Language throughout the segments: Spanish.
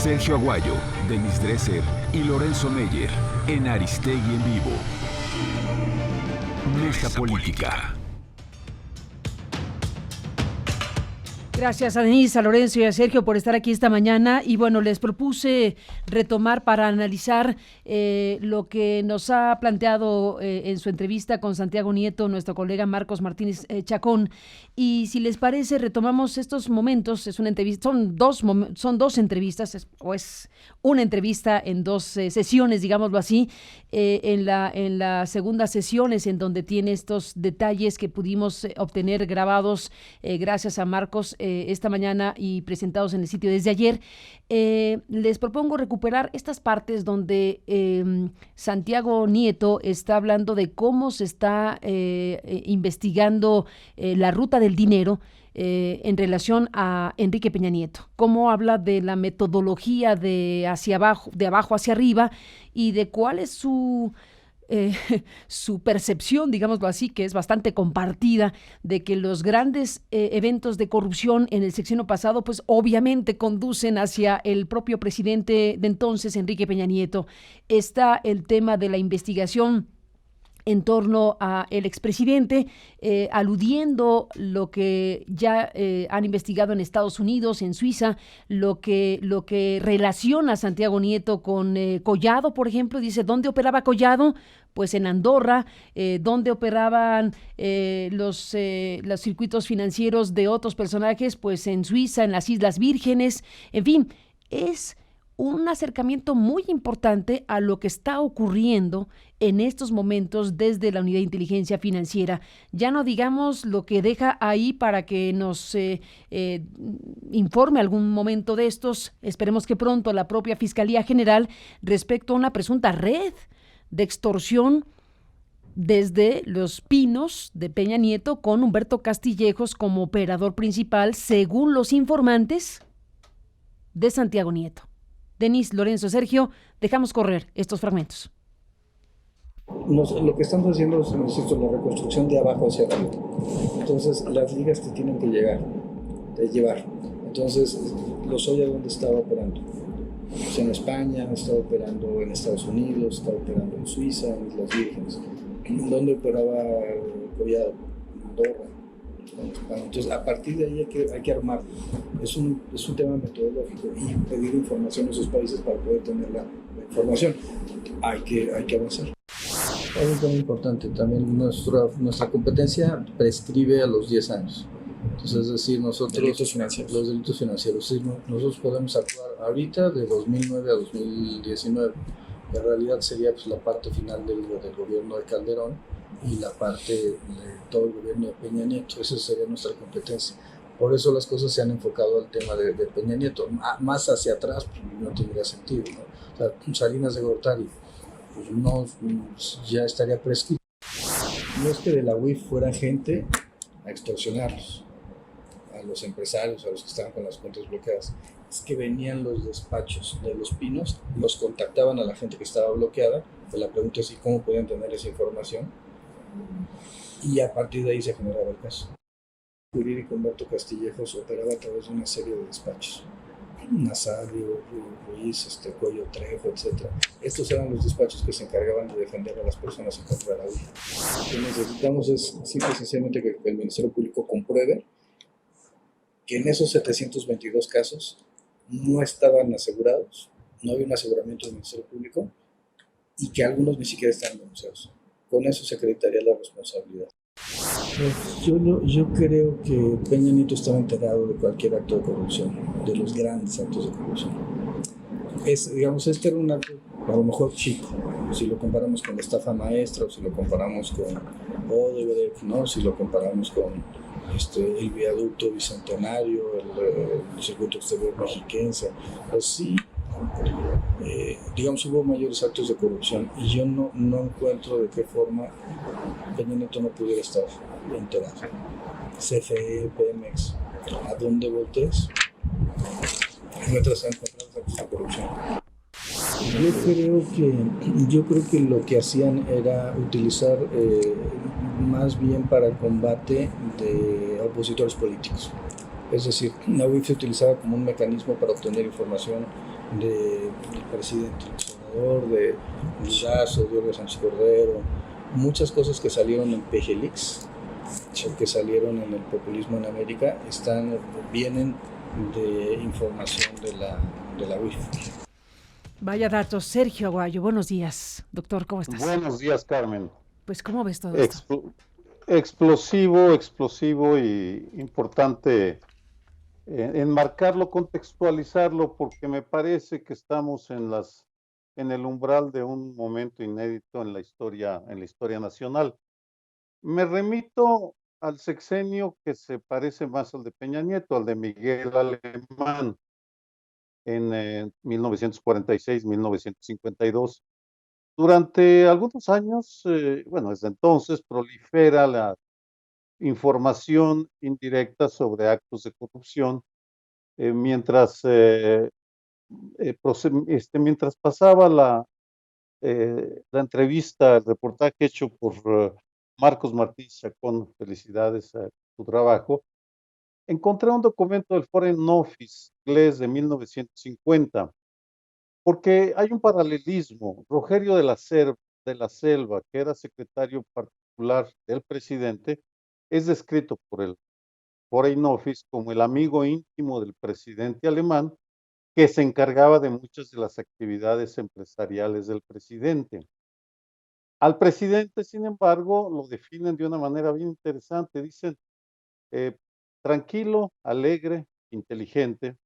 Sergio Aguayo, Denis Dresser y Lorenzo Meyer en Aristegui en Vivo. Mesa Política. Gracias a Denise, a Lorenzo y a Sergio por estar aquí esta mañana. Y bueno, les propuse retomar para analizar lo que nos ha planteado en su entrevista con Santiago Nieto, nuestro colega Marcos Martínez Chacón. Y si les parece, retomamos estos momentos. Es una entrevista, son dos entrevistas, es una entrevista en dos sesiones, digámoslo así. En la segunda sesión es en donde tiene estos detalles que pudimos obtener grabados gracias a Marcos esta mañana y presentados en el sitio desde ayer. Les propongo recuperar estas partes donde Santiago Nieto está hablando de cómo se está investigando la ruta del dinero en relación a Enrique Peña Nieto, cómo habla de la metodología de abajo hacia arriba y de cuál es su percepción, digámoslo así, que es bastante compartida, de que los grandes eventos de corrupción en el sexenio pasado, pues obviamente conducen hacia el propio presidente de entonces, Enrique Peña Nieto. Está el tema de la investigación en torno a el expresidente, aludiendo lo que ya han investigado en Estados Unidos, en Suiza, lo que relaciona a Santiago Nieto con Collado, por ejemplo. Dice, ¿dónde operaba Collado? Pues en Andorra. ¿Dónde operaban los circuitos financieros de otros personajes? Pues en Suiza, en las Islas Vírgenes. En fin, es un acercamiento muy importante a lo que está ocurriendo en estos momentos desde la Unidad de Inteligencia Financiera. Ya no digamos lo que deja ahí para que nos informe algún momento de estos, esperemos que pronto, la propia Fiscalía General respecto a una presunta red de extorsión desde Los Pinos de Peña Nieto con Humberto Castillejos como operador principal, según los informantes de Santiago Nieto. Denis, Lorenzo, Sergio, dejamos correr estos fragmentos. Lo que estamos haciendo es, insisto, la reconstrucción de abajo hacia arriba. Entonces, las ligas te tienen que llevar. Entonces, Lozoya, ¿dónde estaba operando? Pues en España, estaba operando en Estados Unidos, estaba operando en Suiza, en Islas Vírgenes. ¿Dónde operaba Collado? En Andorra. Entonces, a partir de ahí hay que armar. Es un tema metodológico y pedir información a esos países para poder tener la información. Hay que avanzar. Algo muy importante, también nuestra competencia prescribe a los 10 años. Entonces, es decir, los delitos financieros, sí, nosotros podemos actuar ahorita de 2009 a 2019. En realidad sería pues, la parte final del gobierno de Calderón y la parte de todo el gobierno de Peña Nieto. Esa sería nuestra competencia. Por eso las cosas se han enfocado al tema de Peña Nieto. Más hacia atrás pues, no tendría sentido, ¿no? O sea, Salinas de Gortari pues, no, ya estaría prescrito. No es que de la UIF fuera gente a extorsionarlos, a los empresarios, a los que estaban con las cuentas bloqueadas. Es que venían los despachos de Los Pinos, los contactaban a la gente que estaba bloqueada, pues la pregunta es cómo podían tener esa información, y a partir de ahí se generaba el caso. Jurídico Humberto Castillejos operaba a través de una serie de despachos. Nazario, Ruiz, Cuello Trejo, etc. Estos eran los despachos que se encargaban de defender a las personas en contra de la UIF. Lo que necesitamos es simple y sencillamente que el Ministerio Público compruebe que en esos 722 casos no estaban asegurados, no había un aseguramiento del Ministerio Público y que algunos ni siquiera estaban denunciados. Con eso se acreditaría la responsabilidad. Pues yo creo que Peña Nieto estaba enterado de cualquier acto de corrupción, de los grandes actos de corrupción. Este era un acto a lo mejor chico, si lo comparamos con la estafa maestra o si lo comparamos con Odebrecht, ¿no? Si lo comparamos con el viaducto bicentenario, el circuito exterior mexiquense, pues sí, hubo mayores actos de corrupción y yo no encuentro de qué forma Peña Nieto no pudiera estar enterado. CFE, Pemex, ¿a dónde voltees? Encuentras actos de corrupción. Yo creo que lo que hacían era utilizar más bien para el combate de opositores políticos. Es decir, la UIF se utilizaba como un mecanismo para obtener información del presidente López Obrador, de Durazo, de Olga Sánchez Cordero, muchas cosas que salieron en PGLix o que salieron en el populismo en América vienen de información de la UIF. Vaya datos. Sergio Aguayo, buenos días. Doctor, ¿cómo estás? Buenos días, Carmen. Pues, ¿cómo ves todo esto? Explosivo y importante enmarcarlo, contextualizarlo, porque me parece que estamos en el umbral de un momento inédito en la historia nacional. Me remito al sexenio que se parece más al de Peña Nieto, al de Miguel Alemán, en 1946-1952. Durante algunos años, bueno, desde entonces prolifera la información indirecta sobre actos de corrupción, mientras pasaba la entrevista, el reportaje hecho por Marcos Martínez Chacón, felicidades a tu trabajo, encontré un documento del Foreign Office inglés de 1950, porque hay un paralelismo. Rogerio de la Selva, que era secretario particular del presidente, es descrito por el Foreign Office como el amigo íntimo del presidente alemán, que se encargaba de muchas de las actividades empresariales del presidente. Al presidente, sin embargo, lo definen de una manera bien interesante. Dicen, eh, tranquilo, alegre, inteligente,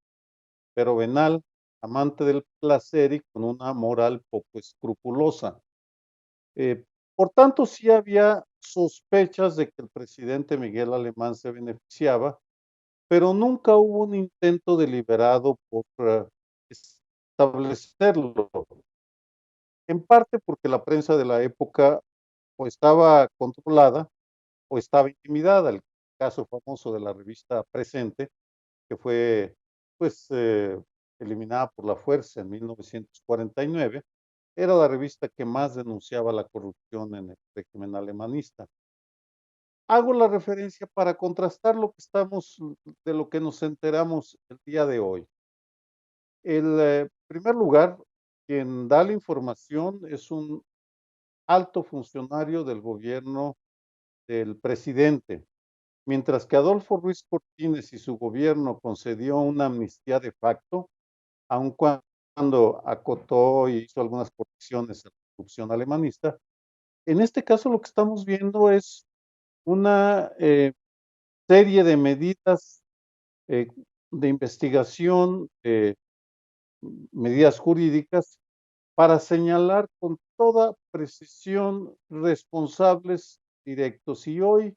pero venal, amante del placer y con una moral poco escrupulosa. Por tanto, sí había sospechas de que el presidente Miguel Alemán se beneficiaba, pero nunca hubo un intento deliberado por establecerlo, en parte porque la prensa de la época o estaba controlada o estaba intimidada. El caso famoso de la revista Presente, que fue pues eliminada por la fuerza en 1949, era la revista que más denunciaba la corrupción en el régimen alemanista. Hago la referencia para contrastar de lo que nos enteramos el día de hoy. En primer lugar, quien da la información es un alto funcionario del gobierno del presidente, mientras que Adolfo Ruiz Cortines y su gobierno concedió una amnistía de facto, aun cuando acotó y hizo algunas correcciones a la corrupción alemanista. En este caso lo que estamos viendo es una serie de medidas eh, de investigación, medidas jurídicas, para señalar con toda precisión responsables directos. Y hoy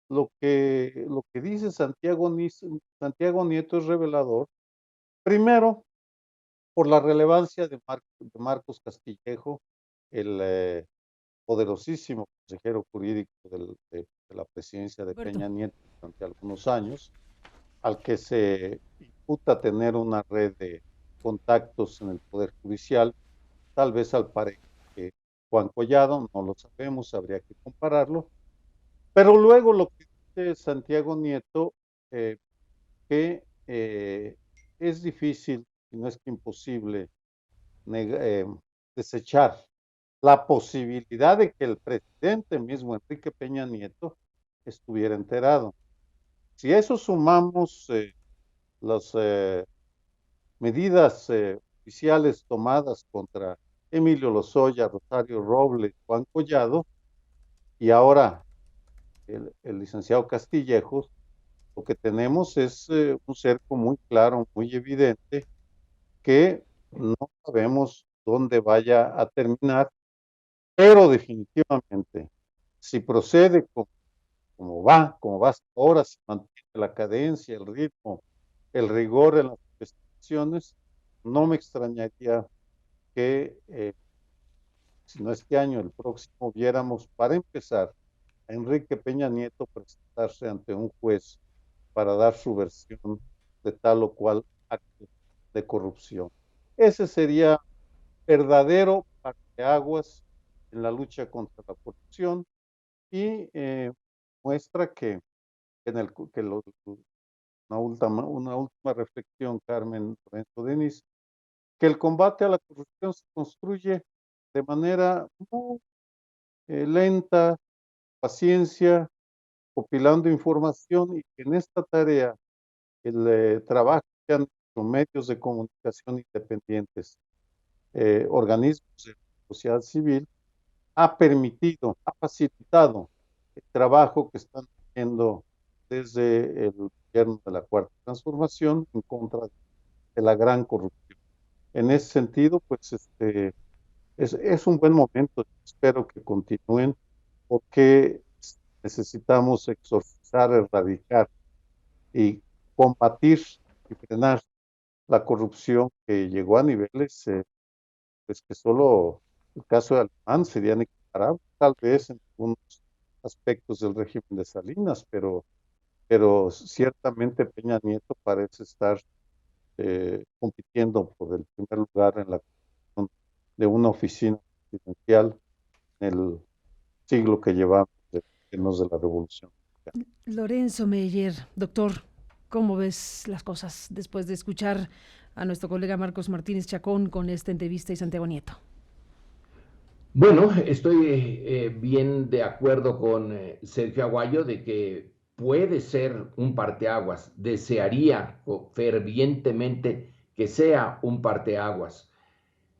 lo que dice Santiago Nieto es revelador. Primero, por la relevancia de Marcos Castillejo, el poderosísimo consejero jurídico de la presidencia de Roberto. Peña Nieto durante algunos años, al que se imputa tener una red de contactos en el Poder Judicial, tal vez al parejo que Juan Collado, no lo sabemos, habría que compararlo, pero luego lo que dice Santiago Nieto, que es difícil, y no es que imposible, desechar la posibilidad de que el presidente mismo, Enrique Peña Nieto, estuviera enterado. Si a eso sumamos las medidas oficiales tomadas contra Emilio Lozoya, Rosario Robles, Juan Collado, y ahora el licenciado Castillejos, lo que tenemos es un cerco muy claro, muy evidente, que no sabemos dónde vaya a terminar, pero definitivamente, si procede como va hasta ahora, si mantiene la cadencia, el ritmo, el rigor en las investigaciones, no me extrañaría que, si no este año, el próximo, viéramos, para empezar, a Enrique Peña Nieto presentarse ante un juez para dar su versión de tal o cual acto de corrupción. Ese sería verdadero parteaguas en la lucha contra la corrupción y muestra una última reflexión, Carmen, Lorenzo, Denis, que el combate a la corrupción se construye de manera muy lenta, paciencia, compilando información, y que en esta tarea el trabajo que han hecho medios de comunicación independientes, organismos de la sociedad civil, ha permitido, ha facilitado el trabajo que están haciendo desde el gobierno de la Cuarta Transformación en contra de la gran corrupción. En ese sentido, pues es un buen momento. Espero que continúen, porque necesitamos exorcizar, erradicar y combatir y frenar la corrupción que llegó a niveles pues que solo el caso de Alemán serían equiparables, tal vez en algunos aspectos del régimen de Salinas, pero ciertamente Peña Nieto parece estar compitiendo por el primer lugar en la construcción de una oficina presidencial en el siglo que llevamos de la revolución. Lorenzo Meyer, doctor, ¿cómo ves las cosas después de escuchar a nuestro colega Marcos Martínez Chacón con esta entrevista y Santiago Nieto? Bueno, estoy bien de acuerdo con Sergio Aguayo de que puede ser un parteaguas. Desearía fervientemente que sea un parteaguas.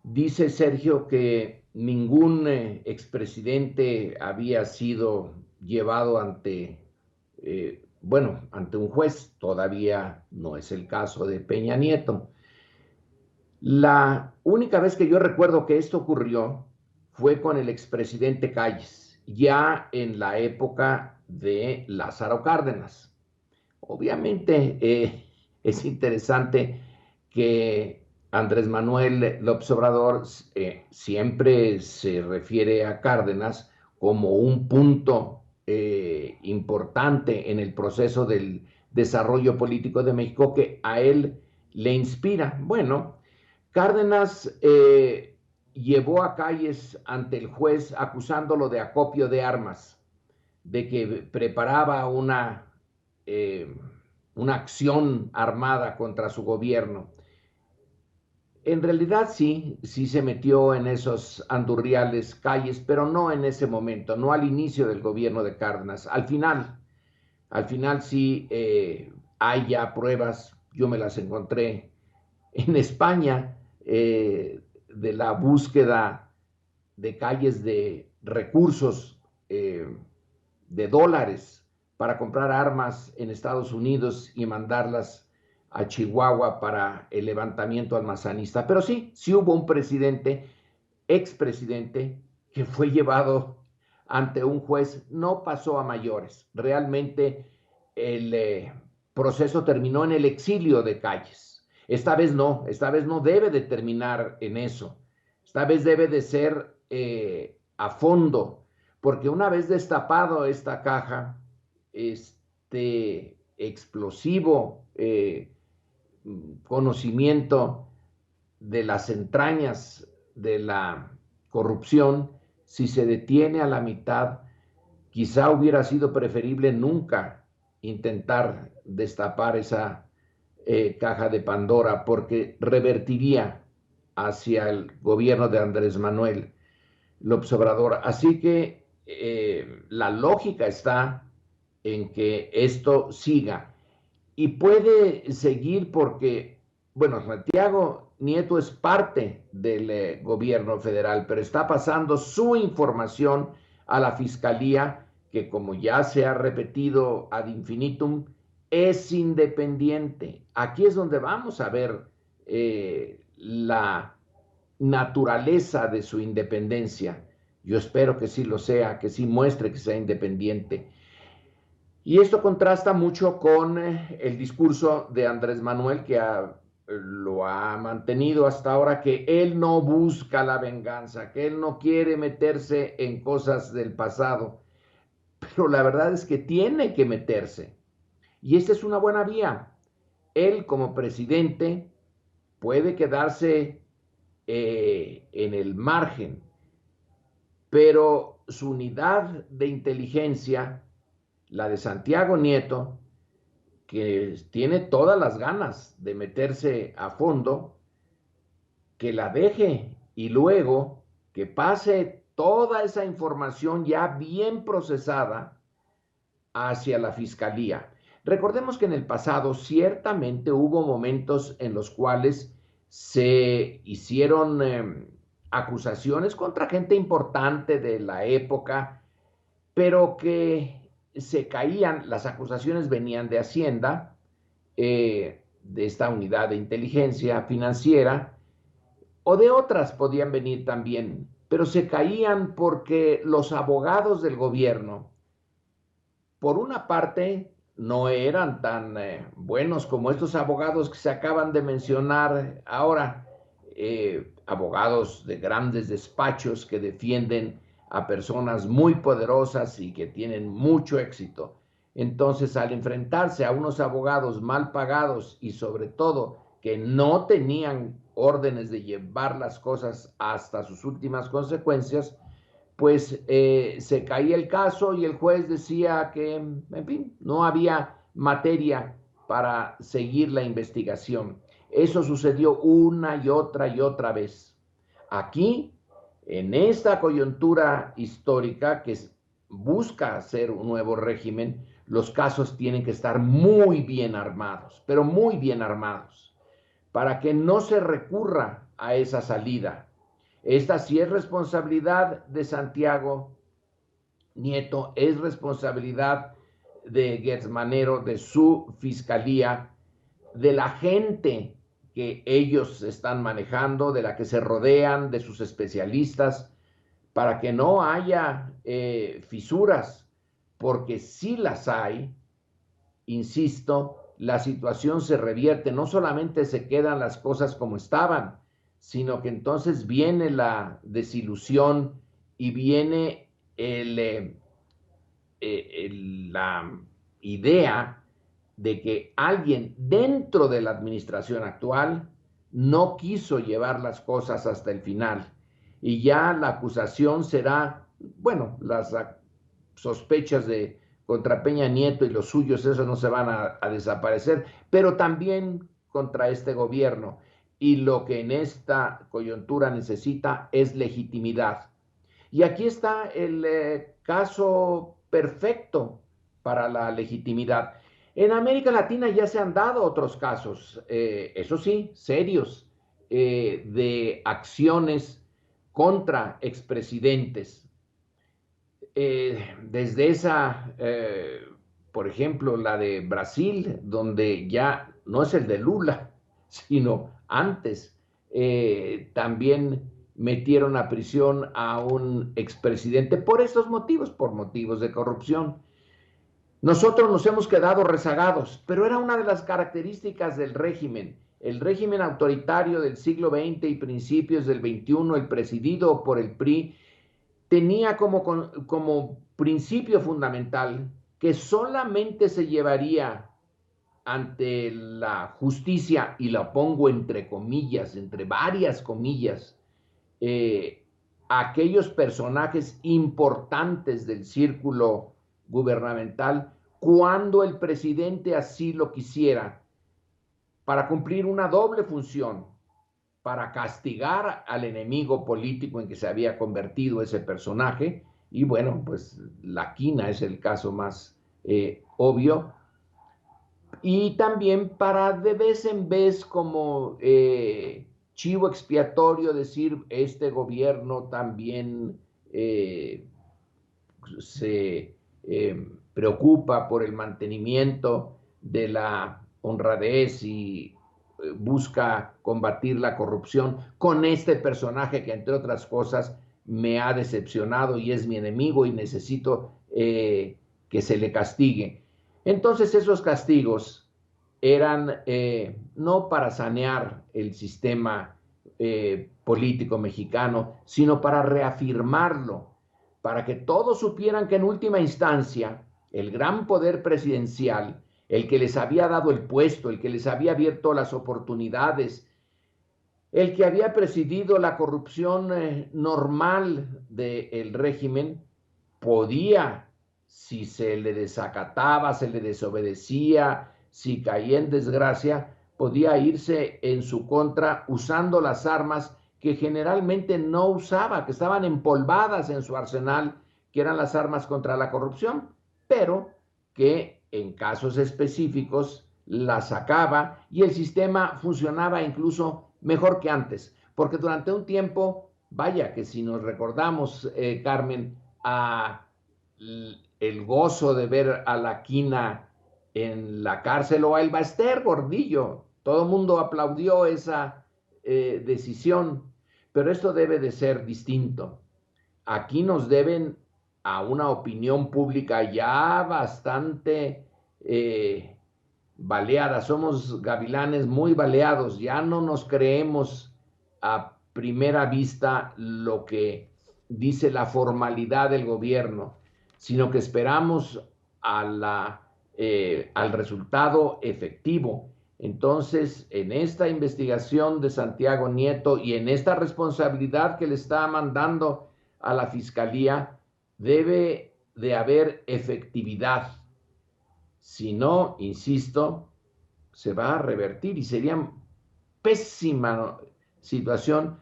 Dice Sergio que ningún expresidente había sido llevado ante, ante un juez. Todavía no es el caso de Peña Nieto. La única vez que yo recuerdo que esto ocurrió fue con el expresidente Calles, ya en la época de Lázaro Cárdenas. Obviamente es interesante que Andrés Manuel López Obrador siempre se refiere a Cárdenas como un punto importante en el proceso del desarrollo político de México que a él le inspira. Bueno, Cárdenas llevó a Calles ante el juez acusándolo de acopio de armas, de que preparaba una acción armada contra su gobierno. En realidad sí se metió en esos andurriales Calles, pero no en ese momento, no al inicio del gobierno de Cárdenas. Al final sí hay ya pruebas, yo me las encontré en España, de la búsqueda de Calles de recursos, de dólares para comprar armas en Estados Unidos y mandarlas a Chihuahua para el levantamiento almazanista. Pero sí hubo un presidente, expresidente, que fue llevado ante un juez. No pasó a mayores. Realmente el proceso terminó en el exilio de Calles. Esta vez no debe de terminar en eso. Esta vez debe de ser a fondo, porque una vez destapado esta caja, este explosivo conocimiento de las entrañas de la corrupción, si se detiene a la mitad, quizá hubiera sido preferible nunca intentar destapar esa caja de Pandora, porque revertiría hacia el gobierno de Andrés Manuel López Obrador. Así que la lógica está en que esto siga, y puede seguir porque, bueno, Santiago Nieto es parte del gobierno federal, pero está pasando su información a la Fiscalía, que, como ya se ha repetido ad infinitum, es independiente. Aquí es donde vamos a ver la naturaleza de su independencia. Yo espero que sí lo sea, que sí muestre que sea independiente. Y esto contrasta mucho con el discurso de Andrés Manuel, que lo ha mantenido hasta ahora, que él no busca la venganza, que él no quiere meterse en cosas del pasado, pero la verdad es que tiene que meterse. Y esta es una buena vía. Él, como presidente, puede quedarse en el margen, pero su unidad de inteligencia, la de Santiago Nieto, que tiene todas las ganas de meterse a fondo, que la deje y luego que pase toda esa información ya bien procesada hacia la fiscalía. Recordemos que en el pasado ciertamente hubo momentos en los cuales se hicieron acusaciones contra gente importante de la época, pero que se caían, las acusaciones venían de Hacienda, de esta unidad de inteligencia financiera, o de otras podían venir también, pero se caían porque los abogados del gobierno, por una parte, no eran tan buenos como estos abogados que se acaban de mencionar ahora, abogados de grandes despachos que defienden a personas muy poderosas y que tienen mucho éxito. Entonces, al enfrentarse a unos abogados mal pagados y sobre todo que no tenían órdenes de llevar las cosas hasta sus últimas consecuencias, pues se caía el caso y el juez decía que, en fin, no había materia para seguir la investigación. Eso sucedió una y otra vez. Aquí, en esta coyuntura histórica que busca hacer un nuevo régimen, los casos tienen que estar muy bien armados, pero muy bien armados, para que no se recurra a esa salida. Esta sí es responsabilidad de Santiago Nieto, es responsabilidad de Gertz Manero, de su fiscalía, de la gente que ellos están manejando, de la que se rodean, de sus especialistas, para que no haya fisuras, porque si las hay, insisto, la situación se revierte, no solamente se quedan las cosas como estaban, sino que entonces viene la desilusión y viene la idea de que alguien dentro de la administración actual no quiso llevar las cosas hasta el final y ya la acusación será, bueno, las sospechas de contra Peña Nieto y los suyos, eso no se van a desaparecer, pero también contra este gobierno. Y lo que en esta coyuntura necesita es legitimidad. Y aquí está el caso perfecto para la legitimidad. En América Latina ya se han dado otros casos, eso sí, serios, de acciones contra expresidentes. Desde esa, por ejemplo, la de Brasil, donde ya no es el de Lula, sino antes, también metieron a prisión a un expresidente por estos motivos, por motivos de corrupción. Nosotros nos hemos quedado rezagados, pero era una de las características del régimen. El régimen autoritario del siglo XX y principios del XXI, el presidido por el PRI, tenía como principio fundamental que solamente se llevaría ante la justicia, y la pongo entre comillas, entre varias comillas, aquellos personajes importantes del círculo gubernamental cuando el presidente así lo quisiera, para cumplir una doble función, para castigar al enemigo político en que se había convertido ese personaje, y bueno, pues la quina es el caso más obvio, y también para de vez en vez como chivo expiatorio decir, este gobierno también se preocupa por el mantenimiento de la honradez y busca combatir la corrupción con este personaje que, entre otras cosas, me ha decepcionado y es mi enemigo y necesito que se le castigue. Entonces esos castigos eran no para sanear el sistema político mexicano, sino para reafirmarlo, para que todos supieran que en última instancia el gran poder presidencial, el que les había dado el puesto, el que les había abierto las oportunidades, el que había presidido la corrupción normal del régimen, podía, si se le desacataba, se le desobedecía, si caía en desgracia, podía irse en su contra usando las armas que generalmente no usaba, que estaban empolvadas en su arsenal, que eran las armas contra la corrupción, pero que en casos específicos las sacaba y el sistema funcionaba incluso mejor que antes, porque durante un tiempo, vaya que si nos recordamos, Carmen, a el gozo de ver a la Quina en la cárcel o a Elba Ester Gordillo, todo el mundo aplaudió esa decisión, pero esto debe de ser distinto. Aquí nos deben a una opinión pública ya bastante baleada, somos gavilanes muy baleados, ya no nos creemos a primera vista lo que dice la formalidad del gobierno, sino que esperamos al resultado efectivo. Entonces, en esta investigación de Santiago Nieto y en esta responsabilidad que le está mandando a la Fiscalía, debe de haber efectividad. Si no, insisto, se va a revertir y sería pésima situación,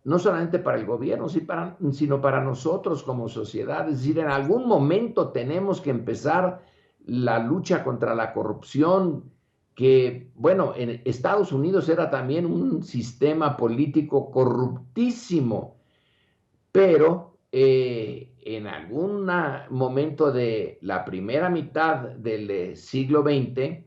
no solamente para el gobierno, sino para nosotros como sociedad. Es decir, en algún momento tenemos que empezar la lucha contra la corrupción, que, bueno, en Estados Unidos era también un sistema político corruptísimo, pero en algún momento de la primera mitad del siglo XX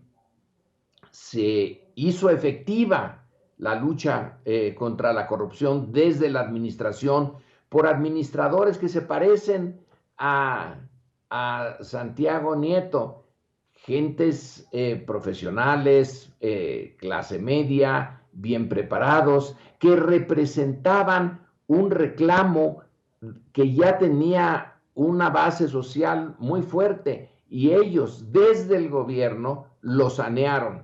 se hizo efectiva la lucha contra la corrupción desde la administración por administradores que se parecen a Santiago Nieto, gentes profesionales, clase media, bien preparados, que representaban un reclamo que ya tenía una base social muy fuerte y ellos desde el gobierno lo sanearon.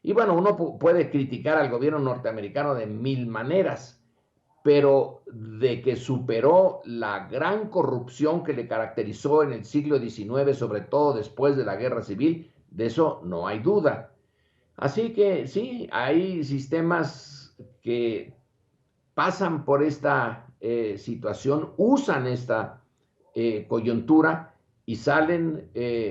Y bueno, uno puede criticar al gobierno norteamericano de mil maneras, pero de que superó la gran corrupción que le caracterizó en el siglo XIX, sobre todo después de la Guerra Civil, de eso no hay duda. Así que sí, hay sistemas que pasan por esta situación, usan esta coyuntura y salen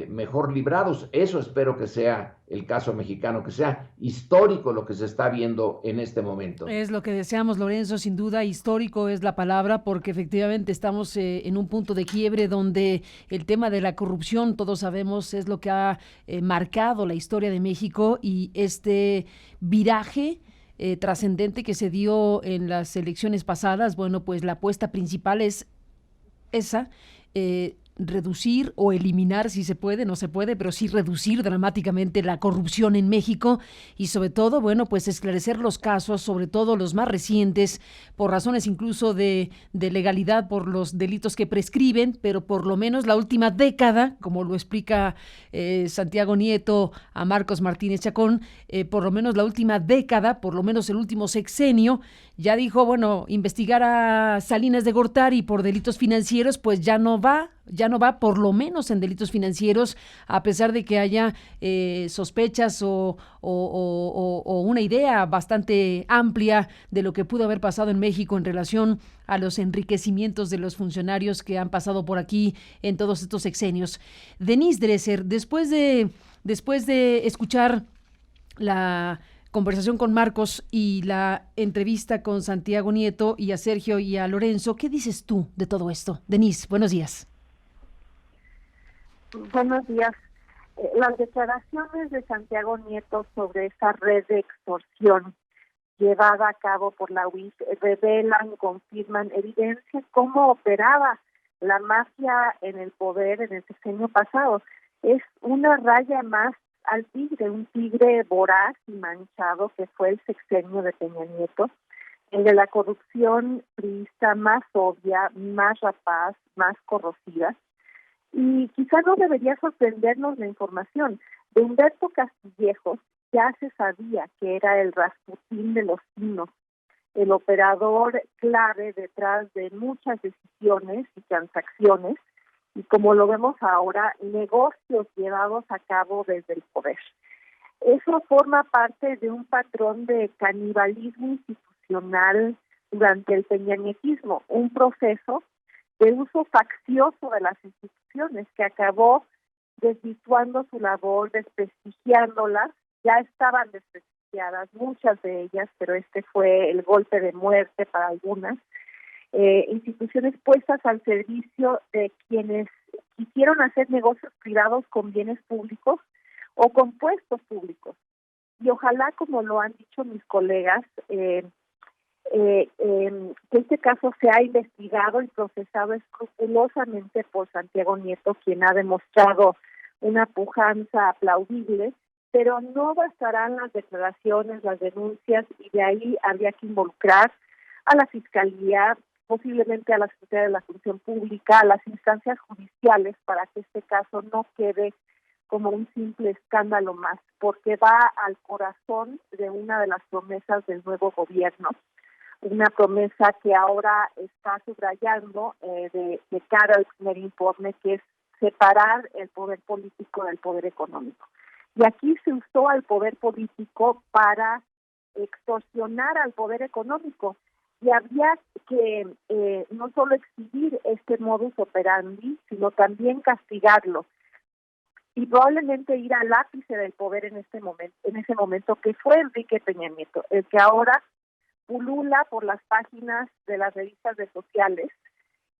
mejor librados. Eso espero que sea el caso mexicano, que sea histórico lo que se está viendo en este momento. Es lo que deseamos, Lorenzo, sin duda histórico es la palabra, porque efectivamente estamos en un punto de quiebre donde el tema de la corrupción, todos sabemos, es lo que ha marcado la historia de México, y este viraje trascendente que se dio en las elecciones pasadas, bueno, pues la apuesta principal es esa, reducir o eliminar, si se puede, no se puede, pero sí reducir dramáticamente la corrupción en México, y sobre todo, bueno, pues esclarecer los casos, sobre todo los más recientes, por razones incluso de legalidad, por los delitos que prescriben, pero por lo menos la última década, como lo explica Santiago Nieto a Marcos Martínez Chacón, por lo menos la última década, por lo menos el último sexenio, ya dijo, bueno, investigar a Salinas de Gortari por delitos financieros, pues ya no va por lo menos en delitos financieros, a pesar de que haya sospechas o una idea bastante amplia de lo que pudo haber pasado en México en relación a los enriquecimientos de los funcionarios que han pasado por aquí en todos estos sexenios. Denise Dresser, después de escuchar la conversación con Marcos y la entrevista con Santiago Nieto y a Sergio y a Lorenzo, ¿qué dices tú de todo esto? Denise, buenos días. Buenos días. Las declaraciones de Santiago Nieto sobre esa red de extorsión llevada a cabo por la UIF revelan, confirman, evidencian cómo operaba la mafia en el poder en el sexenio pasado. Es una raya más al tigre, un tigre voraz y manchado que fue el sexenio de Peña Nieto, el de la corrupción priista más obvia, más rapaz, más corrosiva. Y quizá no debería sorprendernos la información. De Humberto Castillejos ya se sabía que era el Rasputín de los Pinos, el operador clave detrás de muchas decisiones y transacciones, y como lo vemos ahora, negocios llevados a cabo desde el poder. Eso forma parte de un patrón de canibalismo institucional durante el peñanietismo, un proceso de uso faccioso de las instituciones que acabó desvirtuando su labor, desprestigiándolas. Ya estaban desprestigiadas muchas de ellas, pero este fue el golpe de muerte para algunas. Instituciones puestas al servicio de quienes quisieron hacer negocios privados con bienes públicos o con puestos públicos. Y ojalá, como lo han dicho mis colegas, que este caso sea investigado y procesado escrupulosamente por Santiago Nieto, quien ha demostrado una pujanza aplaudible, pero no bastarán las declaraciones, las denuncias, y de ahí habría que involucrar a la Fiscalía, posiblemente a la Secretaría de la Función Pública, a las instancias judiciales, para que este caso no quede como un simple escándalo más, porque va al corazón de una de las promesas del nuevo gobierno, una promesa que ahora está subrayando de cara al primer informe, que es separar el poder político del poder económico. Y aquí se usó al poder político para extorsionar al poder económico. Y habría que no solo exhibir este modus operandi, sino también castigarlo. Y probablemente ir al ápice del poder en ese momento, que fue Enrique Peña Nieto, el que ahora pulula por las páginas de las revistas de sociales,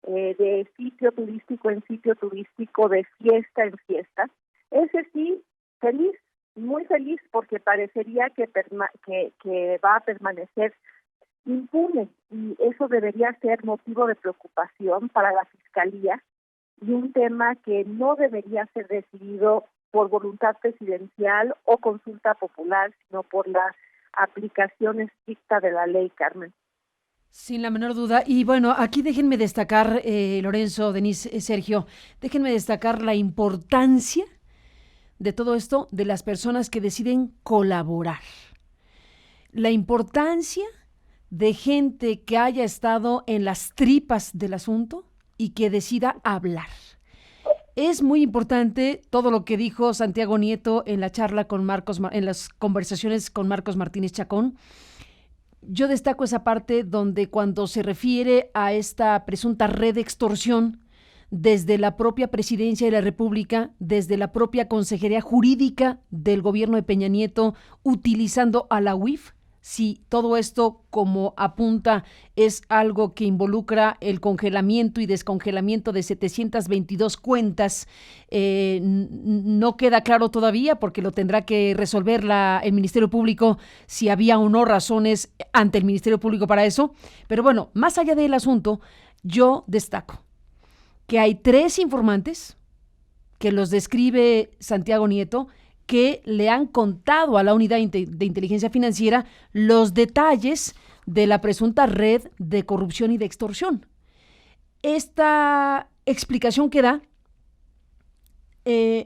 de sitio turístico en sitio turístico, de fiesta en fiesta. Ese sí, feliz, muy feliz, porque parecería que va a permanecer impune, y eso debería ser motivo de preocupación para la Fiscalía, y un tema que no debería ser decidido por voluntad presidencial o consulta popular, sino por la aplicación estricta de la ley, Carmen. Sin la menor duda. Y bueno, aquí déjenme destacar, Lorenzo, Denise, Sergio, déjenme destacar la importancia de todo esto de las personas que deciden colaborar. La importancia de gente que haya estado en las tripas del asunto y que decida hablar. Es muy importante todo lo que dijo Santiago Nieto en la charla con en las conversaciones con Marcos Martínez Chacón. Yo destaco esa parte donde, cuando se refiere a esta presunta red de extorsión desde la propia Presidencia de la República, desde la propia Consejería Jurídica del gobierno de Peña Nieto, utilizando a la UIF, si todo esto, como apunta, es algo que involucra el congelamiento y descongelamiento de 722 cuentas, no queda claro todavía, porque lo tendrá que resolver el Ministerio Público, si había o no razones ante el Ministerio Público para eso. Pero bueno, más allá del asunto, yo destaco que hay 3 informantes que los describe Santiago Nieto, que le han contado a la Unidad de Inteligencia Financiera los detalles de la presunta red de corrupción y de extorsión. Esta explicación que da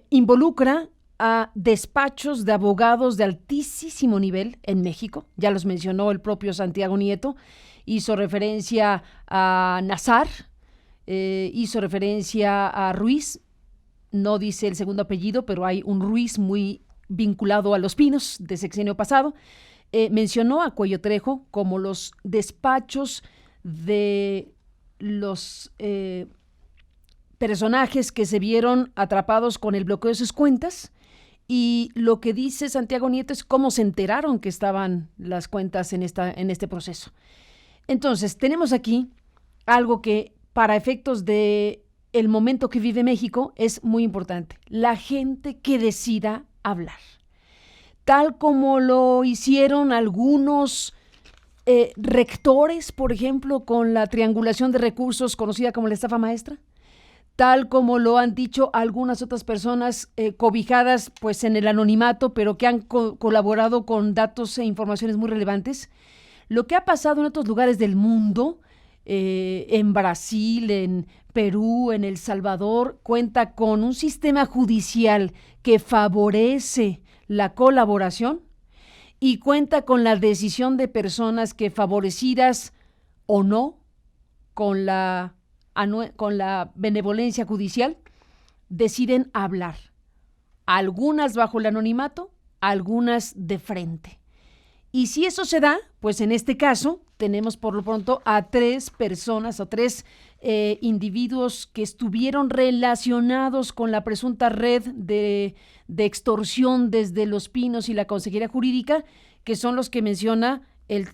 involucra a despachos de abogados de altísimo nivel en México. Ya los mencionó el propio Santiago Nieto. Hizo referencia a Nazar, hizo referencia a Ruiz. No dice el segundo apellido, pero hay un Ruiz muy vinculado a Los Pinos de sexenio pasado. Mencionó a Cuello Trejo como los despachos de los personajes que se vieron atrapados con el bloqueo de sus cuentas. Y lo que dice Santiago Nieto es cómo se enteraron que estaban las cuentas en este proceso. Entonces, tenemos aquí algo que, para efectos de el momento que vive México, es muy importante: la gente que decida hablar, tal como lo hicieron algunos rectores, por ejemplo, con la triangulación de recursos conocida como la estafa maestra, tal como lo han dicho algunas otras personas cobijadas pues en el anonimato, pero que han colaborado con datos e informaciones muy relevantes. Lo que ha pasado en otros lugares del mundo, en Brasil, en Perú, en El Salvador, cuenta con un sistema judicial que favorece la colaboración y cuenta con la decisión de personas que, favorecidas o no con la benevolencia judicial, deciden hablar. Algunas bajo el anonimato, algunas de frente. Y si eso se da, pues en este caso tenemos por lo pronto a 3 personas o 3 individuos que estuvieron relacionados con la presunta red de extorsión desde Los Pinos y la Consejería Jurídica, que son los que menciona el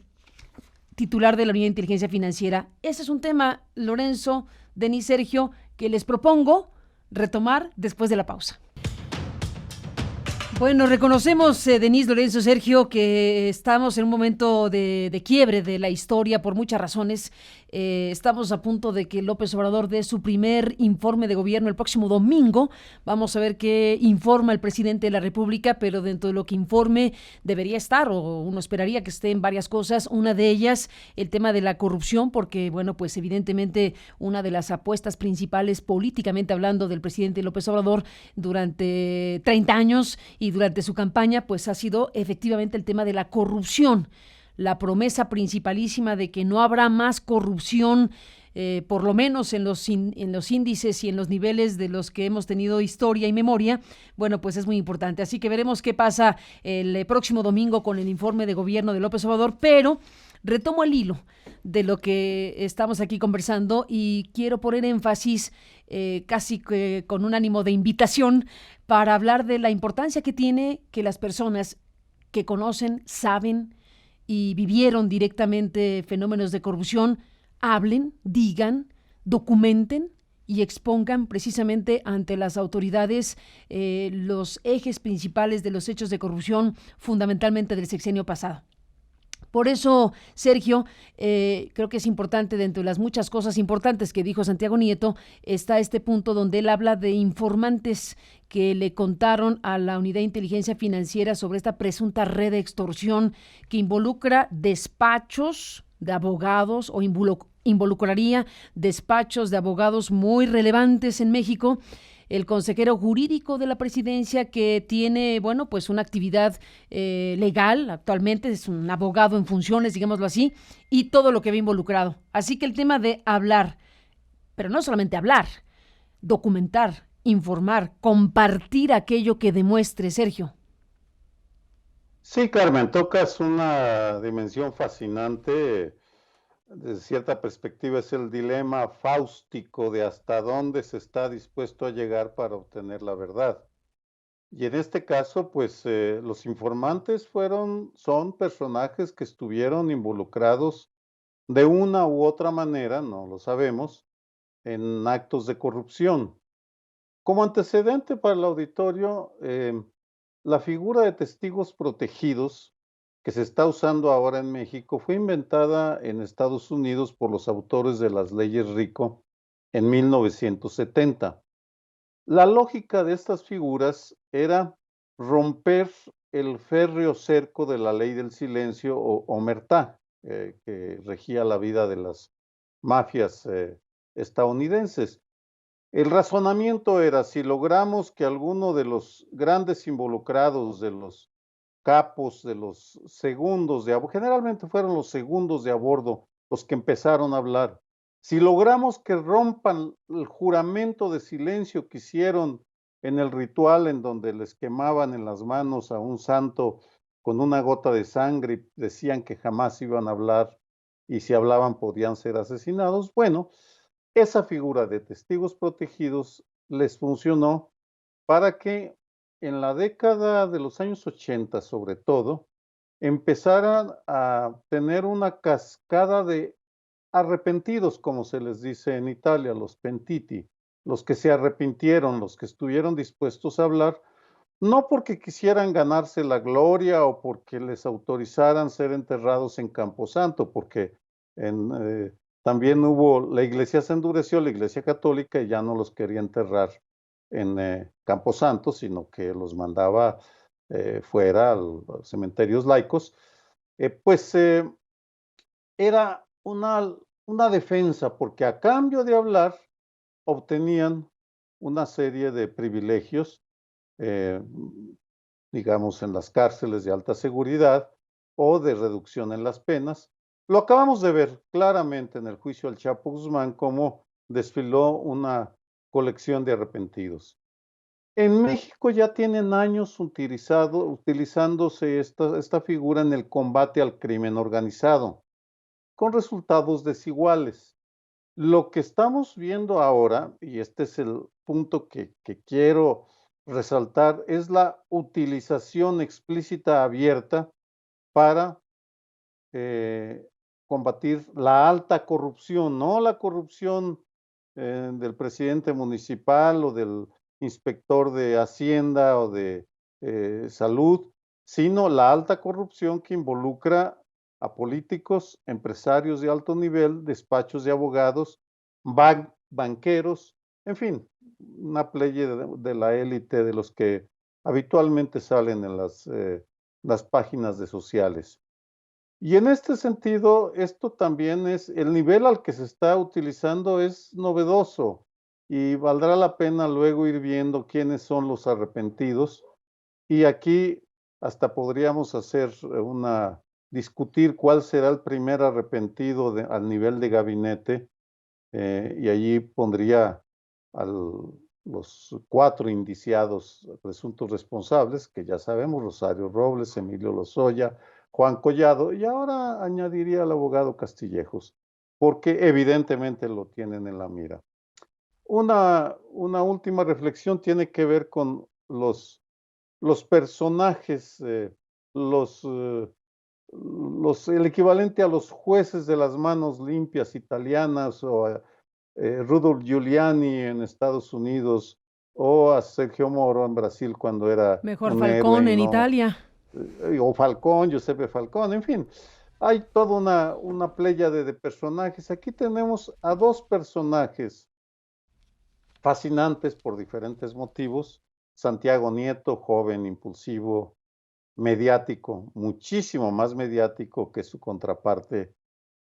titular de la Unidad de Inteligencia Financiera. Ese es un tema, Lorenzo, Denis, Sergio, que les propongo retomar después de la pausa. Bueno, reconocemos, Denise, Lorenzo, Sergio, que estamos en un momento de quiebre de la historia por muchas razones. Estamos a punto de que López Obrador dé su primer informe de gobierno el próximo domingo. Vamos a ver qué informa el presidente de la República, pero dentro de lo que informe debería estar, o uno esperaría que estén varias cosas. Una de ellas, el tema de la corrupción, porque, bueno, pues evidentemente una de las apuestas principales políticamente hablando del presidente López Obrador durante 30 años y durante su campaña, pues ha sido efectivamente el tema de la corrupción. La promesa principalísima de que no habrá más corrupción, por lo menos en los índices y en los niveles de los que hemos tenido historia y memoria, bueno, pues es muy importante. Así que veremos qué pasa el próximo domingo con el informe de gobierno de López Obrador, pero retomo el hilo de lo que estamos aquí conversando y quiero poner énfasis casi que con un ánimo de invitación para hablar de la importancia que tiene que las personas que conocen, saben y vivieron directamente fenómenos de corrupción hablen, digan, documenten y expongan precisamente ante las autoridades los ejes principales de los hechos de corrupción, fundamentalmente del sexenio pasado. Por eso, Sergio, creo que es importante, dentro de las muchas cosas importantes que dijo Santiago Nieto, está este punto donde él habla de informantes que le contaron a la Unidad de Inteligencia Financiera sobre esta presunta red de extorsión que involucra despachos de abogados o involucraría despachos de abogados muy relevantes en México. El consejero jurídico de la presidencia, que tiene, bueno, pues una actividad legal actualmente, es un abogado en funciones, digámoslo así, y todo lo que ve involucrado. Así que el tema de hablar, pero no solamente hablar, documentar, informar, compartir aquello que demuestre, Sergio. Sí, Carmen, tocas una dimensión fascinante. Desde cierta perspectiva es el dilema fáustico de hasta dónde se está dispuesto a llegar para obtener la verdad. Y en este caso, pues los informantes son personajes que estuvieron involucrados de una u otra manera, no lo sabemos, en actos de corrupción. Como antecedente para el auditorio, la figura de testigos protegidos que se está usando ahora en México fue inventada en Estados Unidos por los autores de las leyes RICO en 1970. La lógica de estas figuras era romper el férreo cerco de la ley del silencio o omertá, que regía la vida de las mafias estadounidenses. El razonamiento era, si logramos que alguno de los grandes involucrados, de los capos, de los segundos de a bordo, generalmente fueron los segundos de a bordo los que empezaron a hablar, si logramos que rompan el juramento de silencio que hicieron en el ritual en donde les quemaban en las manos a un santo con una gota de sangre y decían que jamás iban a hablar y si hablaban podían ser asesinados, bueno, esa figura de testigos protegidos les funcionó para que en la década de los años 80, sobre todo, empezaran a tener una cascada de arrepentidos, como se les dice en Italia, los pentiti, los que se arrepintieron, los que estuvieron dispuestos a hablar, no porque quisieran ganarse la gloria o porque les autorizaran ser enterrados en Camposanto, porque también la iglesia se endureció, la iglesia católica, y ya no los quería enterrar en Camposanto, sino que los mandaba fuera a los cementerios laicos, era una defensa, porque a cambio de hablar obtenían una serie de privilegios, digamos en las cárceles de alta seguridad o de reducción en las penas. Lo acabamos de ver claramente en el juicio al Chapo Guzmán, cómo desfiló una colección de arrepentidos. En México ya tienen años utilizándose esta figura en el combate al crimen organizado, con resultados desiguales. Lo que estamos viendo ahora, y este es el punto que quiero resaltar, es la utilización explícita abierta para combatir la alta corrupción, no la corrupción del presidente municipal o del inspector de Hacienda o de salud, sino la alta corrupción que involucra a políticos, empresarios de alto nivel, despachos de abogados, banqueros, en fin, una playa de la élite de los que habitualmente salen en las páginas de sociales. Y en este sentido, esto también es, el nivel al que se está utilizando es novedoso y valdrá la pena luego ir viendo quiénes son los arrepentidos. Y aquí hasta podríamos discutir cuál será el primer arrepentido al nivel de gabinete, y allí pondría a los 4 indiciados presuntos responsables, que ya sabemos, Rosario Robles, Emilio Lozoya, Juan Collado, y ahora añadiría al abogado Castillejos, porque evidentemente lo tienen en la mira. Una última reflexión tiene que ver con los personajes, el equivalente a los jueces de las manos limpias italianas, o Rudolph Giuliani en Estados Unidos, o a Sergio Moro en Brasil cuando era Mejor un héroe Falcón y en no, Italia. o Falcón, Giuseppe Falcón, en fin, hay toda una pléyade de personajes. Aquí tenemos a 2 personajes fascinantes por diferentes motivos. Santiago Nieto, joven, impulsivo, mediático, muchísimo más mediático que su contraparte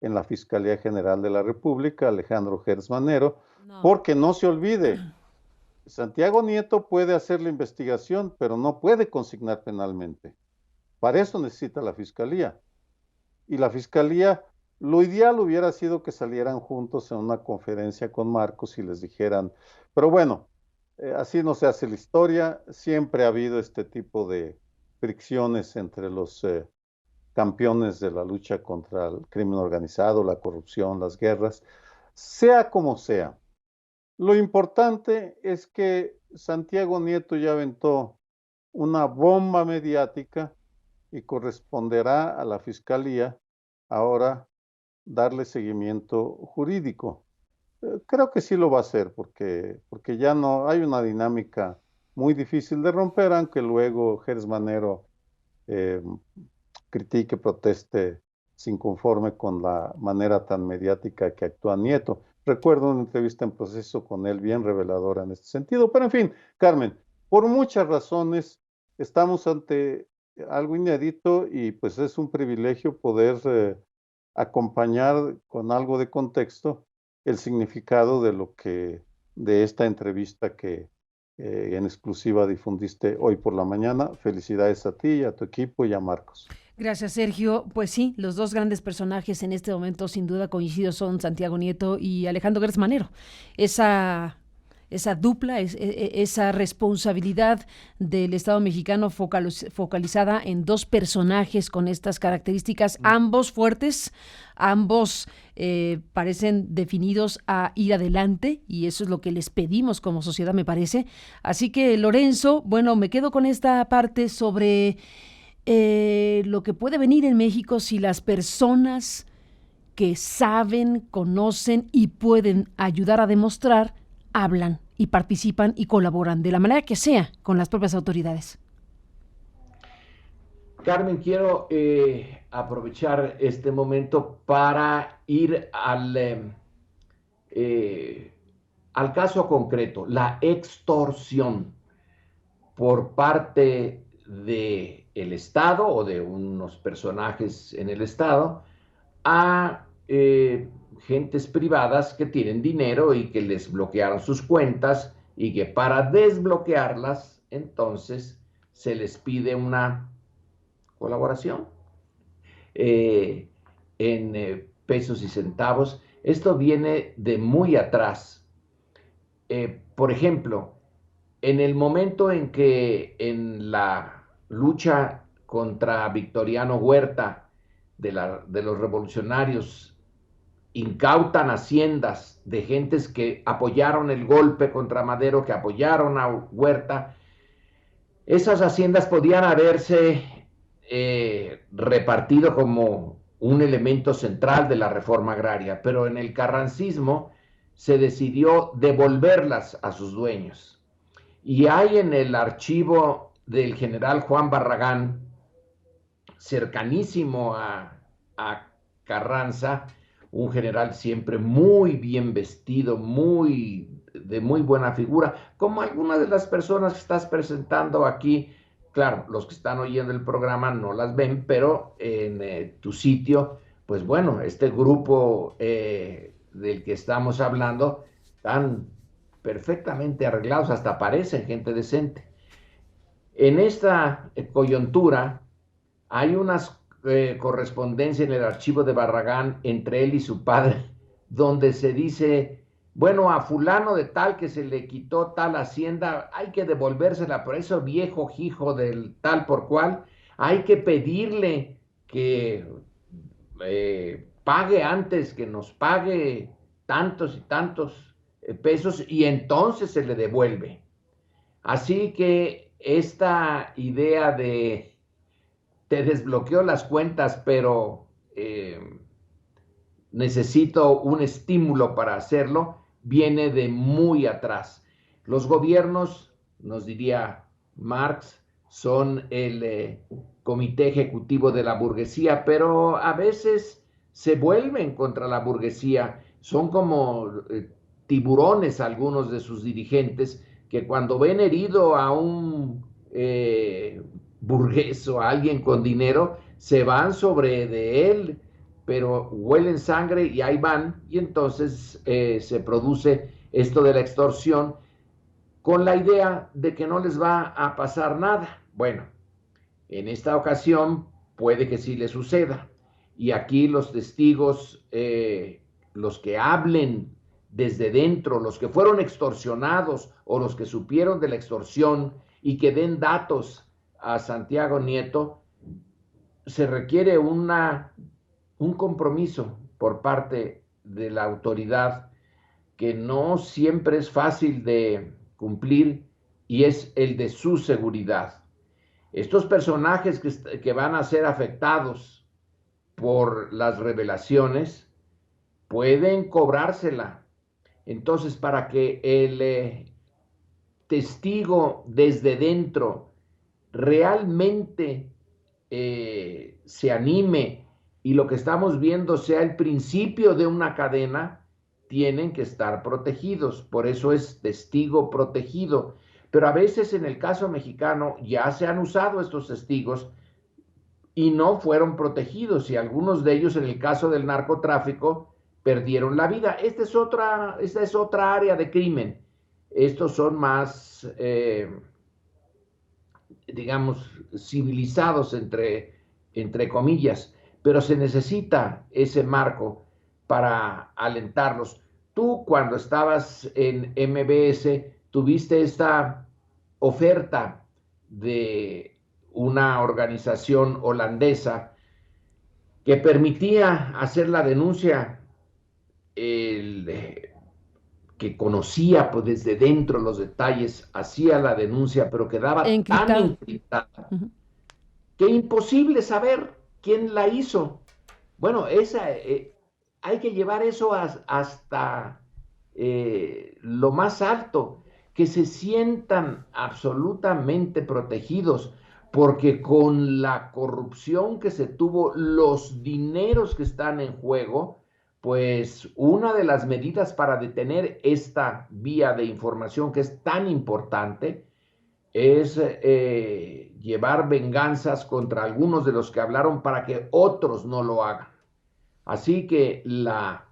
en la Fiscalía General de la República, Alejandro Gertz Manero, porque no se olvide, Santiago Nieto puede hacer la investigación, pero no puede consignar penalmente. Para eso necesita la Fiscalía. Y la Fiscalía, lo ideal hubiera sido que salieran juntos en una conferencia con Marcos y les dijeran, pero bueno, así no se hace la historia, siempre ha habido este tipo de fricciones entre los campeones de la lucha contra el crimen organizado, la corrupción, las guerras, sea como sea. Lo importante es que Santiago Nieto ya aventó una bomba mediática y corresponderá a la Fiscalía ahora darle seguimiento jurídico. Creo que sí lo va a hacer porque ya no hay una dinámica muy difícil de romper, aunque luego Gertz Manero critique, proteste, se inconforme con la manera tan mediática que actúa Nieto. Recuerdo una entrevista en proceso con él bien reveladora en este sentido, pero en fin, Carmen, por muchas razones estamos ante algo inédito y pues es un privilegio poder acompañar con algo de contexto el significado de esta entrevista que en exclusiva difundiste hoy por la mañana. Felicidades a ti, a tu equipo y a Marcos. Gracias, Sergio. Pues sí, los 2 grandes personajes en este momento sin duda coincidos son Santiago Nieto y Alejandro Gertz Manero. Esa dupla, esa responsabilidad del Estado mexicano focalizada en 2 personajes con estas características, ambos fuertes, ambos parecen definidos a ir adelante, y eso es lo que les pedimos como sociedad, me parece. Así que, Lorenzo, bueno, me quedo con esta parte sobre lo que puede venir en México si las personas que saben, conocen y pueden ayudar a demostrar hablan y participan y colaboran de la manera que sea con las propias autoridades. Carmen, quiero aprovechar este momento para ir al caso concreto, la extorsión por parte del Estado o de unos personajes en el Estado a gentes privadas que tienen dinero y que les bloquearon sus cuentas y que para desbloquearlas entonces se les pide una colaboración en pesos y centavos. Esto viene de muy atrás. Por ejemplo, en el momento en que en la lucha contra Victoriano Huerta de los revolucionarios incautan haciendas de gentes que apoyaron el golpe contra Madero, que apoyaron a Huerta, esas haciendas podían haberse repartido como un elemento central de la reforma agraria, pero en el carrancismo se decidió devolverlas a sus dueños. Y hay en el archivo del general Juan Barragán, cercanísimo a Carranza, un general siempre muy bien vestido, de muy buena figura, como algunas de las personas que estás presentando aquí. Claro, los que están oyendo el programa no las ven, pero en tu sitio, pues bueno, este grupo del que estamos hablando, están perfectamente arreglados, hasta parecen gente decente. En esta coyuntura hay unas correspondencias en el archivo de Barragán entre él y su padre, donde se dice, bueno, a fulano de tal que se le quitó tal hacienda, hay que devolvérsela, por eso viejo hijo del tal por cual, hay que pedirle que pague antes, que nos pague tantos y tantos pesos, y entonces se le devuelve. Así que esta idea de te desbloqueo las cuentas, pero necesito un estímulo para hacerlo, viene de muy atrás. Los gobiernos, nos diría Marx, son el comité ejecutivo de la burguesía, pero a veces se vuelven contra la burguesía. Son como tiburones algunos de sus dirigentes, que cuando ven herido a un burgués o a alguien con dinero, se van sobre de él, pero huelen sangre y ahí van, y entonces se produce esto de la extorsión con la idea de que no les va a pasar nada. Bueno, en esta ocasión puede que sí le suceda, y aquí los testigos, los que hablen desde dentro, los que fueron extorsionados o los que supieron de la extorsión y que den datos a Santiago Nieto, se requiere un compromiso por parte de la autoridad que no siempre es fácil de cumplir, y es el de su seguridad. Estos personajes que van a ser afectados por las revelaciones pueden cobrársela. Entonces, para que el testigo desde dentro realmente se anime y lo que estamos viendo sea el principio de una cadena, tienen que estar protegidos. Por eso es testigo protegido. Pero a veces en el caso mexicano ya se han usado estos testigos y no fueron protegidos, y algunos de ellos en el caso del narcotráfico perdieron la vida. Esta es otra área de crimen. Estos son más, digamos, civilizados entre comillas, pero se necesita ese marco para alentarlos. Tú, cuando estabas en MBS, tuviste esta oferta de una organización holandesa que permitía hacer la denuncia, que conocía pues desde dentro los detalles, hacía la denuncia, pero quedaba tan encriptada que imposible saber quién la hizo. Bueno, hay que llevar eso hasta lo más alto, que se sientan absolutamente protegidos, porque con la corrupción que se tuvo, los dineros que están en juego, pues una de las medidas para detener esta vía de información que es tan importante es llevar venganzas contra algunos de los que hablaron para que otros no lo hagan. Así que la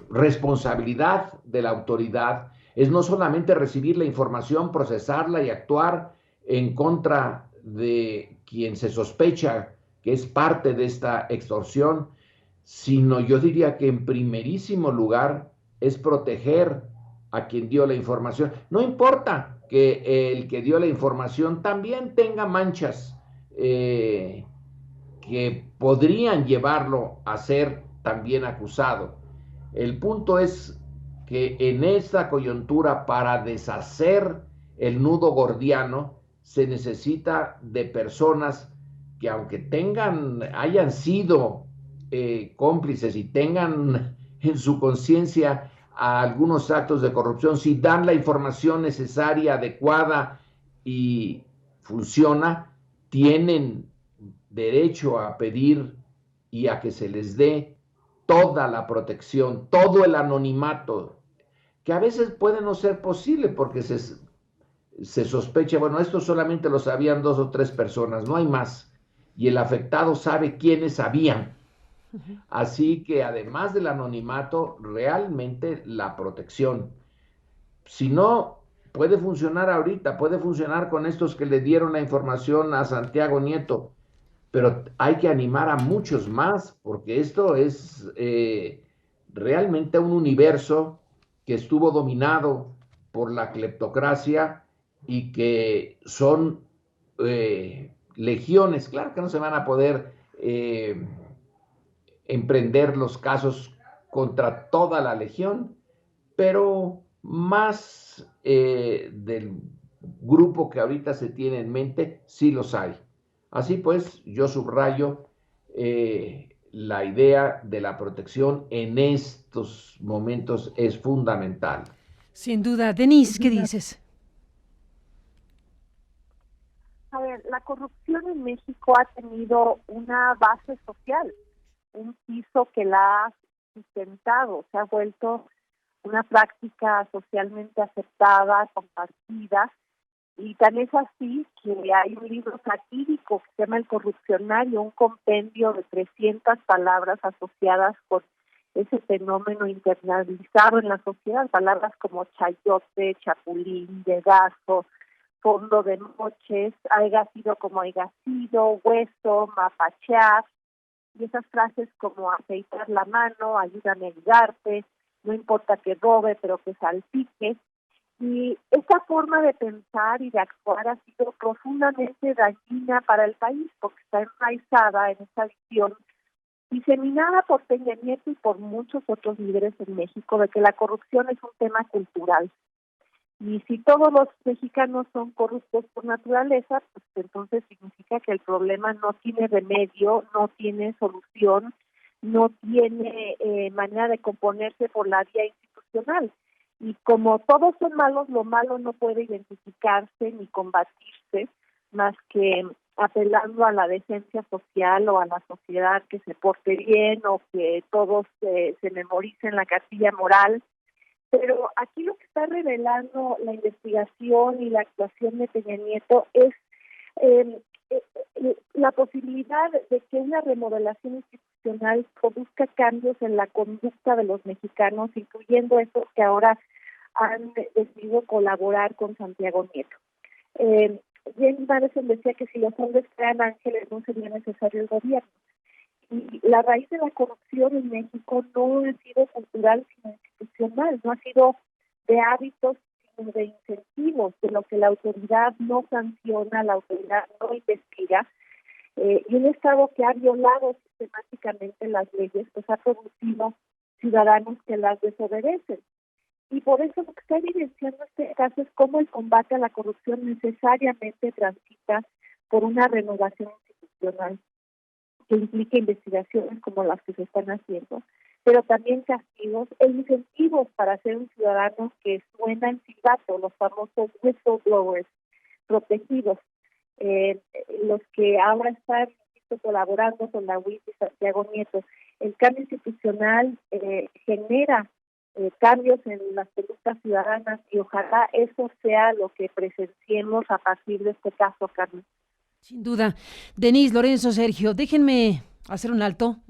responsabilidad de la autoridad es no solamente recibir la información, procesarla y actuar en contra de quien se sospecha que es parte de esta extorsión, sino yo diría que en primerísimo lugar es proteger a quien dio la información. No importa que el que dio la información también tenga manchas que podrían llevarlo a ser también acusado. El punto es que en esta coyuntura, para deshacer el nudo gordiano, se necesita de personas que, aunque hayan sido cómplices y tengan en su conciencia algunos actos de corrupción, si dan la información necesaria, adecuada y funciona, tienen derecho a pedir y a que se les dé toda la protección, todo el anonimato, que a veces puede no ser posible porque se sospecha, bueno, esto solamente lo sabían 2 o 3 personas, no hay más, y el afectado sabe quiénes sabían. Así que además del anonimato, realmente la protección. Si no, puede funcionar ahorita, puede funcionar con estos que le dieron la información a Santiago Nieto, pero hay que animar a muchos más, porque esto es realmente un universo que estuvo dominado por la cleptocracia y que son legiones. Claro que no se van a poder emprender los casos contra toda la legión, pero más del grupo que ahorita se tiene en mente, sí los hay. Así pues, yo subrayo la idea de la protección en estos momentos es fundamental. Sin duda. Denise, ¿qué dices? A ver, la corrupción en México ha tenido una base social, un piso que la ha sustentado, se ha vuelto una práctica socialmente aceptada, compartida, y tan es así que hay un libro satírico que se llama El Corrupcionario, un compendio de 300 palabras asociadas con ese fenómeno internalizado en la sociedad, palabras como chayote, chapulín, dedazo, fondo de noches, haya sido como haya sido, hueso, mapachear, y esas frases como aceitar la mano, ayúdame a ayudarte, no importa que robe, pero que salpique. Y esta forma de pensar y de actuar ha sido profundamente dañina para el país, porque está enraizada en esta visión diseminada por Peña Nieto y por muchos otros líderes en México de que la corrupción es un tema cultural. Y si todos los mexicanos son corruptos por naturaleza, pues entonces significa que el problema no tiene remedio, no tiene solución, no tiene manera de componerse por la vía institucional. Y como todos son malos, lo malo no puede identificarse ni combatirse más que apelando a la decencia social o a la sociedad que se porte bien o que todos se memoricen la cartilla moral. Pero aquí lo que está revelando la investigación y la actuación de Peña Nieto es la posibilidad de que una remodelación institucional produzca cambios en la conducta de los mexicanos, incluyendo esos que ahora han decidido colaborar con Santiago Nieto. James Madison decía que si los hombres crean ángeles no sería necesario el gobierno. Y la raíz de la corrupción en México no ha sido cultural, sino institucional, no ha sido de hábitos, sino de incentivos, de lo que la autoridad no sanciona, la autoridad no investiga, y un Estado que ha violado sistemáticamente las leyes, pues ha producido ciudadanos que las desobedecen. Y por eso lo que está evidenciando este caso es cómo el combate a la corrupción necesariamente transita por una renovación institucional que implica investigaciones como las que se están haciendo, pero también castigos e incentivos para ser un ciudadano que suena en silbato, los famosos whistleblowers protegidos, los que ahora están colaborando con la UIF y Santiago Nieto. El cambio institucional genera cambios en las conductas ciudadanas y ojalá eso sea lo que presenciemos a partir de este caso, Carmen. Sin duda. Denise, Lorenzo, Sergio, déjenme hacer un alto